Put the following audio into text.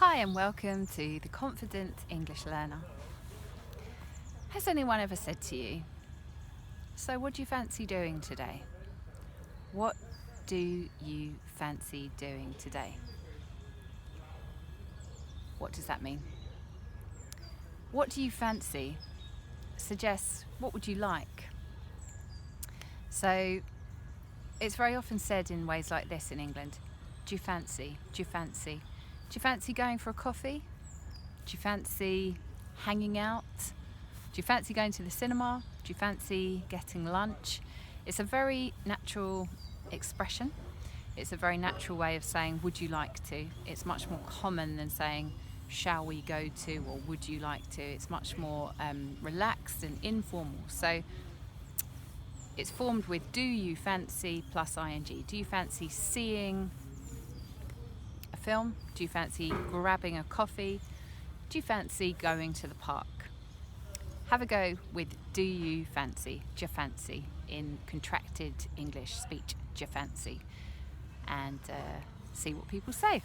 Hi and welcome to The Confident English Learner. Has anyone ever said to you, "So what do you fancy doing today?" What do you fancy doing today? What does that mean? What do you fancy suggests what would you like. So it's very often said in ways like this in England. Do you fancy? Do you fancy? Do you fancy going for a coffee? Do you fancy hanging out? Do you fancy going to the cinema? Do you fancy getting lunch? It's a very natural expression. It's a very natural way of saying, would you like to? It's much more common than saying, shall we go to, or would you like to? It's much more relaxed and informal. So it's formed with do you fancy plus ing. Do you fancy seeing a film? Do you fancy grabbing a coffee? Do you fancy going to the park? Have a go with do you fancy, do you fancy, in contracted English speech, do you fancy, and see what people say.